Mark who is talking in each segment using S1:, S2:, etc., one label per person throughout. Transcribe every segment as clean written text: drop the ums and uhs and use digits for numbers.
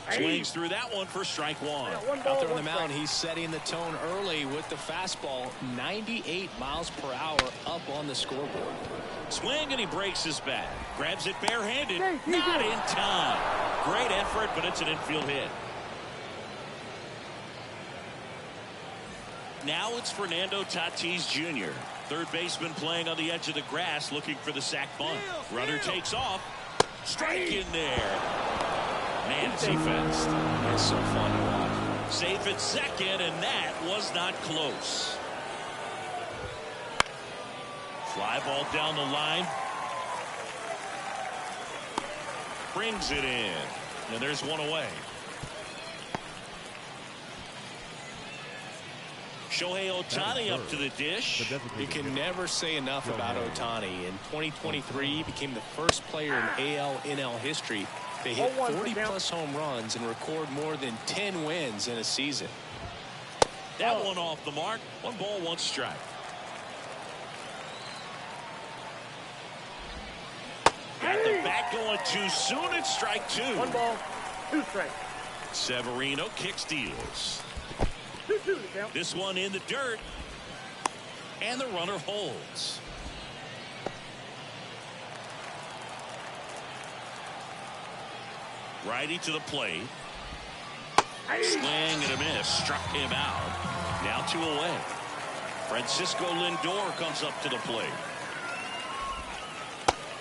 S1: Swings through that one for strike one.
S2: Out there on the mound, he's setting the tone early with the fastball. 98 miles per hour up on the scoreboard.
S1: Swing, and he breaks his bat. Grabs it barehanded. Not in time. Great effort, but it's an infield hit. Now it's Fernando Tatis Jr., third baseman playing on the edge of the grass, looking for the sac bunt. Runner takes off. Strike in there. Man, is he fenced.
S2: It's so fun to watch.
S1: Safe at second, and that was not close. Fly ball down the line. Brings it in. And there's one away. Shohei Ohtani up to the dish.
S2: You can never say enough about Ohtani. In 2023, he became the first player in AL/NL history to hit 40-plus home runs and record more than 10 wins in a season.
S1: That one off the mark. 1 ball, 1 strike. Got the bat going too soon. It's strike 2.
S3: 1 ball, 2 strikes.
S1: Severino kick steals. This one in the dirt. And the runner holds. Righty to the plate. Swing and a miss. Struck him out. Now 2 away. Francisco Lindor comes up to the plate.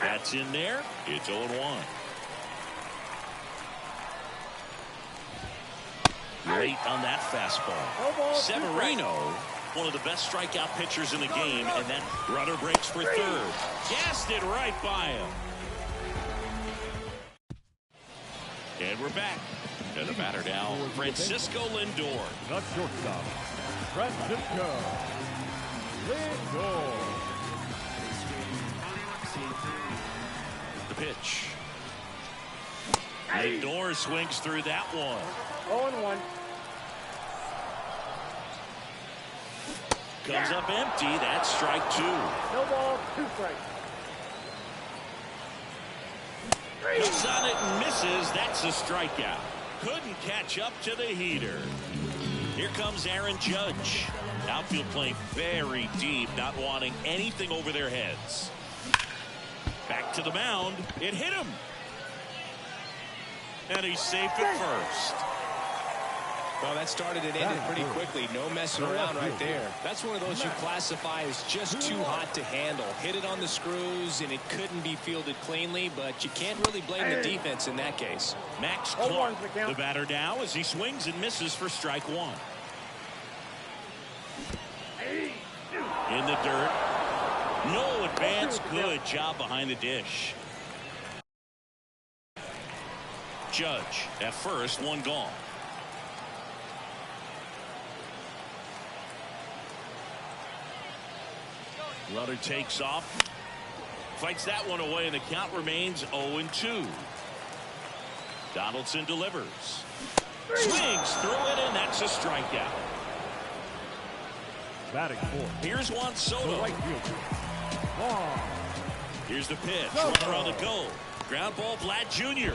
S1: That's in there. It's 0-1. Late on that fastball. Severino, one of the best strikeout pitchers in the game, and that runner breaks for third. Gassed it right by him. And we're back. And the batter now, Francisco Lindor.
S4: The shortstop, Francisco Lindor.
S1: The pitch. Lindor swings through that one.
S3: 0-1.
S1: Comes up empty. That's strike 2.
S3: No ball, 2 strikes.
S1: Hits on it and misses. That's a strikeout. Couldn't catch up to the heater. Here comes Aaron Judge. Outfield playing very deep, not wanting anything over their heads. Back to the mound. It hit him. And he's safe at first.
S2: Well, that started and ended pretty quickly. No messing around right there. That's one of those you classify as just too hot to handle. Hit it on the screws, and it couldn't be fielded cleanly, but you can't really blame the defense in that case.
S1: Max Clark, the batter now, as he swings and misses for strike 1. In the dirt. No advance. Good job behind the dish. Judge at first, 1 gone. Runner takes off. Fights that one away, and the count remains 0-2. Donaldson delivers. Swings through it, and that's a strikeout.
S4: Batting 4.
S1: Here's Juan Soto.
S4: Right fielder.
S1: Here's the pitch. Runner on the go. Ground ball, Vlad Jr.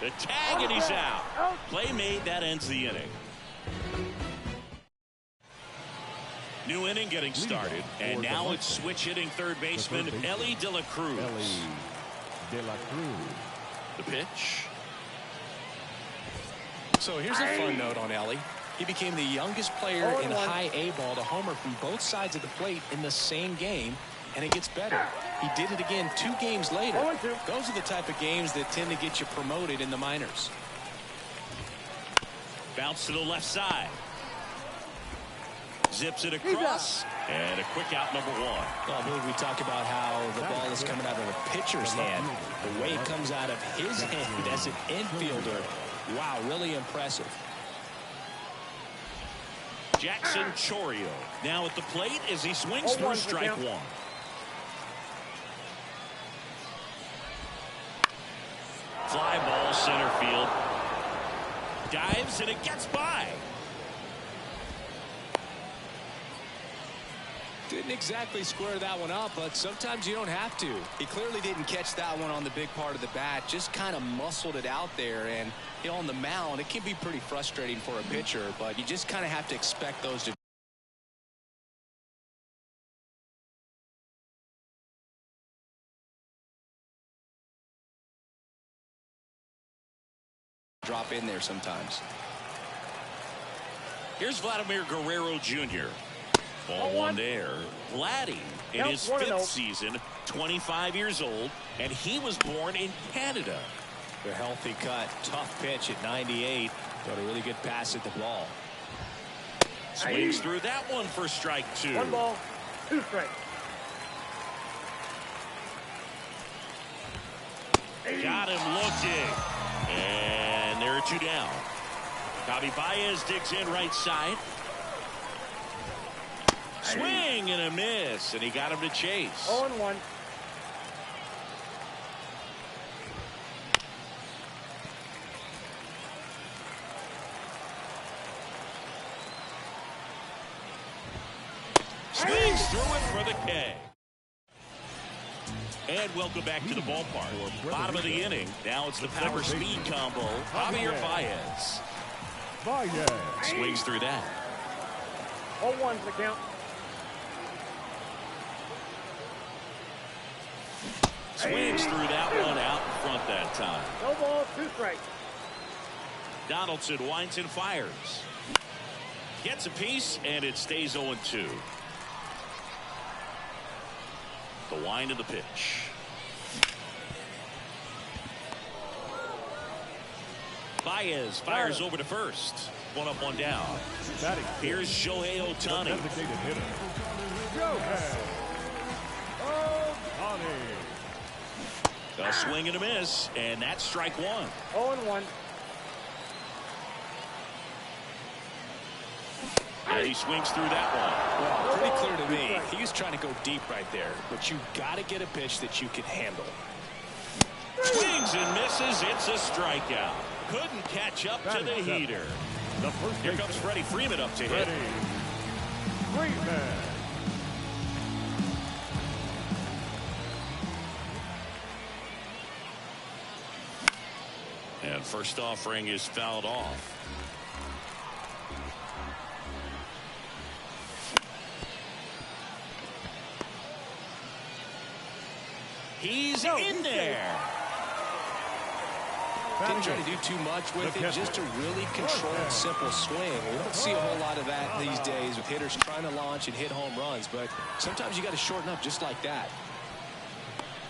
S1: The tag, and he's out. Play made. That ends the inning. New inning getting started, and now it's switch hitting third baseman Elly De La Cruz. The pitch.
S2: So here's a fun note on Elly. He became the youngest player in high A ball to homer from both sides of the plate in the same game, and it gets better. He did it again 2 games later. Those are the type of games that tend to get you promoted in the minors.
S1: Bounce to the left side. Zips it across, and a quick out, number 1.
S2: Well, I believe we talked about how the ball is coming out of the pitcher's hand. The way it comes out of his hand as an infielder, wow, really impressive.
S1: Jackson Chourio now at the plate as he swings through strike 1. Fly ball center field. Dives, and it gets by.
S2: Didn't exactly square that one up, but sometimes you don't have to.
S5: He clearly didn't catch that one on the big part of the bat, just kind of muscled it out there. And you know, on the mound, it can be pretty frustrating for a pitcher, but you just kind of have to expect those to drop in there sometimes.
S1: Here's Vladimir Guerrero Jr. Ball one there. Vladdy in his 5th season, 25 years old, and he was born in Canada.
S2: The healthy cut, tough pitch at 98, but a really good pass at the ball.
S1: Swings through that one for strike 2.
S3: 1 ball, 2 strikes.
S1: Got him looking. And there are 2 down. Javi Baez digs in right side. Swing and a miss, and he got him to chase.
S3: 0-1.
S1: Swings through it for the K. And welcome back to the ballpark. Bottom of the inning. Now it's the power speed combo. Javier Baez. Swings through that.
S3: 0-1's the count.
S1: Swings through that one out in front that time.
S3: No ball, 2 strikes.
S1: Donaldson winds and fires. Gets a piece, and it stays 0-2. The wind of the pitch. Baez fires over to first. 1 up, 1 down. Here's Shohei Ohtani. A swing and a miss, and that's strike 1.
S3: 0-1.
S1: And he swings through that one.
S2: Well, pretty clear to me. He was trying to go deep right there, but you got to get a pitch that you can handle.
S1: Swings and misses. It's a strikeout. Couldn't catch up to the heater. Here comes Freddie Freeman up to hit. And first offering is fouled off. He's in there.
S2: Didn't try to do too much with it, just a really controlled, simple swing. We don't see a whole lot of that these days with hitters trying to launch and hit home runs, but sometimes you got to shorten up just like that.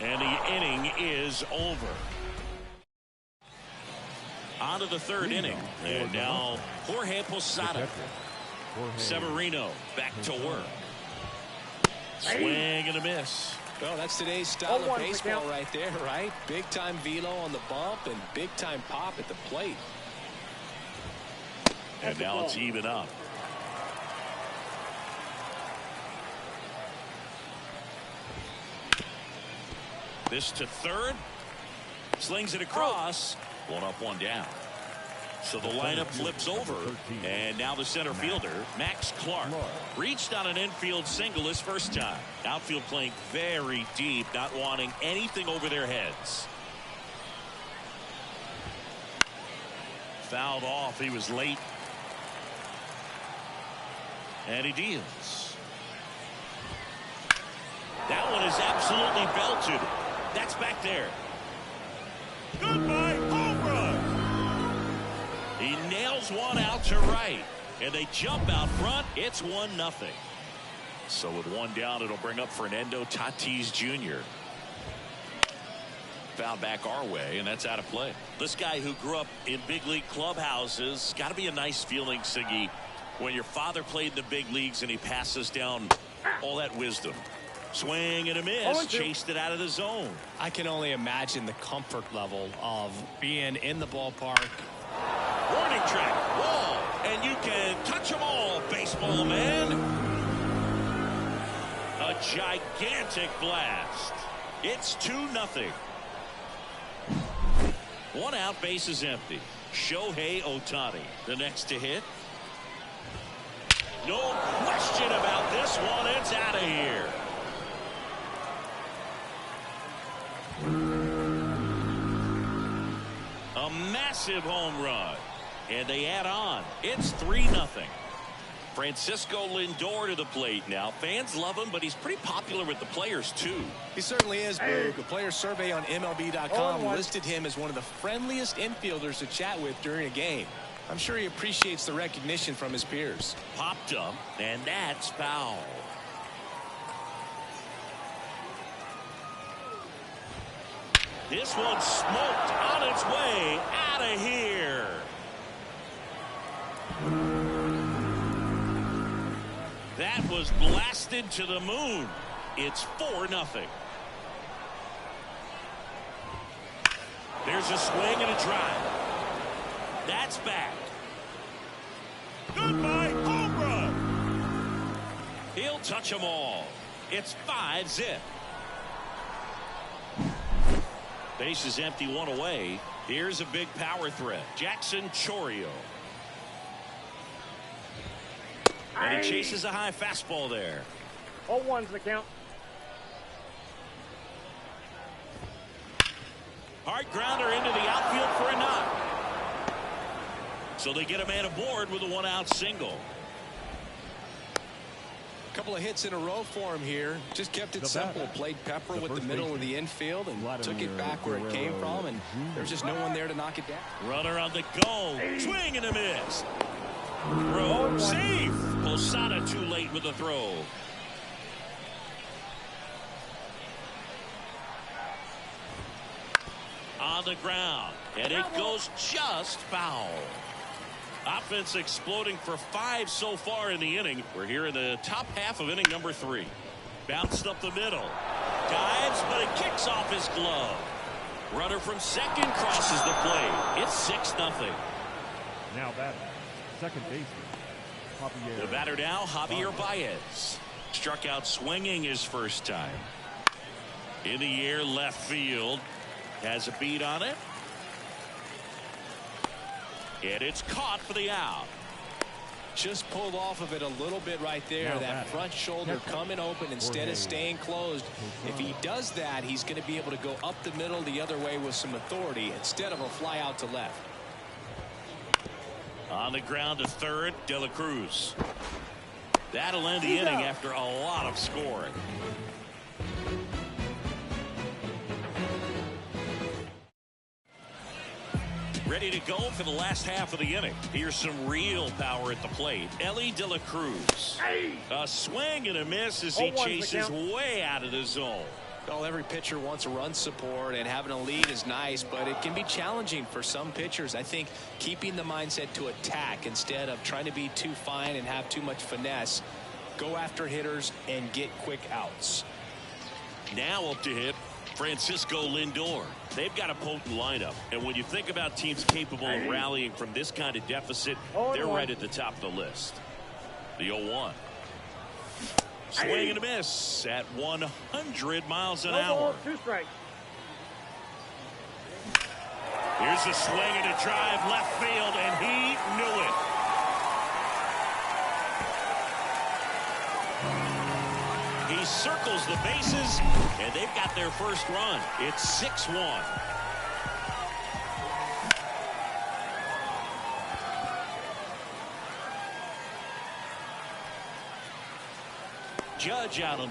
S1: And the inning is over. On to the 3rd inning. And now Jorge Posada. Severino back to work. Swing and a miss.
S2: Well, that's today's style of baseball right there, right? Big-time velo on the bump and big-time pop at the plate.
S1: And now it's even up. This to third. Slings it across. 1 up, 1 down. So the lineup flips over, and now the center fielder, Max Clark, reached on an infield single his first time. Outfield playing very deep, not wanting anything over their heads. Fouled off. He was late. And he deals. That one is absolutely belted. That's back there. Goodbye, home run. He nails one out to right, and they jump out front. It's 1-0. So with 1 down, it'll bring up Fernando Tatis Jr. Foul back our way, and that's out of play. This guy who grew up in big league clubhouses, got to be a nice feeling, Siggy, when your father played in the big leagues and he passes down all that wisdom. Swing and a miss, chased it out of the zone.
S2: I can only imagine the comfort level of being in the ballpark.
S1: Warning track, wall, and you can touch them all, baseball man. A gigantic blast. It's 2-0. 1 out, base is empty. Shohei Ohtani, the next to hit. No question about this this one. It's out of here. A massive home run. And they add on. It's 3-0. Francisco Lindor to the plate now. Fans love him, but he's pretty popular with the players, too.
S2: He certainly is, Boog. A player survey on MLB.com listed him as one of the friendliest infielders to chat with during a game. I'm sure he appreciates the recognition from his peers.
S1: Popped up, and that's foul. This one's smoked on its way out of here. That was blasted to the moon. It's 4-0. There's a swing and a drive. That's back. Goodbye, home run. He'll touch them all. It's 5-0. Base is empty, one away. Here's a big power threat. Jackson Chourio. And he chases a high fastball there.
S3: 0-1's the count.
S1: Hard grounder into the outfield for a knock. So they get a man aboard with a one-out single.
S2: A couple of hits in a row for him here. Just kept it simple. Played pepper with the middle of the infield and took it back where it came from. And there's just no one there to knock it down.
S1: Runner on the go. Swing and a miss. Throw safe. Posada too late with the throw. On the ground. And it goes just foul. Offense exploding for 5 so far in the inning. We're here in the top half of inning number 3. Bounced up the middle. Dives, but it kicks off his glove. Runner from second crosses the plate. It's 6-0.
S4: Now batting, second baseman, Javier.
S1: The batter now, Javier Baez. Struck out swinging his first time. In the air, left field. Has a beat on it. And it's caught for the out.
S2: Just pulled off of it a little bit right there.
S4: Now
S2: that front shoulder coming open instead of staying closed. If he does that, he's going to be able to go up the middle the other way with some authority instead of a fly out to left.
S1: On the ground to third, De La Cruz. That'll end the inning after a lot of scoring. Ready to go for the last half of the inning. Here's some real power at the plate. Ellie De La Cruz. A swing and a miss as he chases way out of the zone.
S2: Well, every pitcher wants a run support, and having a lead is nice, but it can be challenging for some pitchers. I think keeping the mindset to attack instead of trying to be too fine and have too much finesse. Go after hitters and get quick outs.
S1: Now up to hit Francisco Lindor. They've got a potent lineup, and when you think about teams capable of rallying from this kind of deficit, they're right at the top of the list. The 0-1. Swing and a miss at 100 miles an hour.
S3: 2 strikes.
S1: Here's a swing and a drive left field, and he knew it. He circles the bases, and they've got their first run. It's 6-1. Judge out on the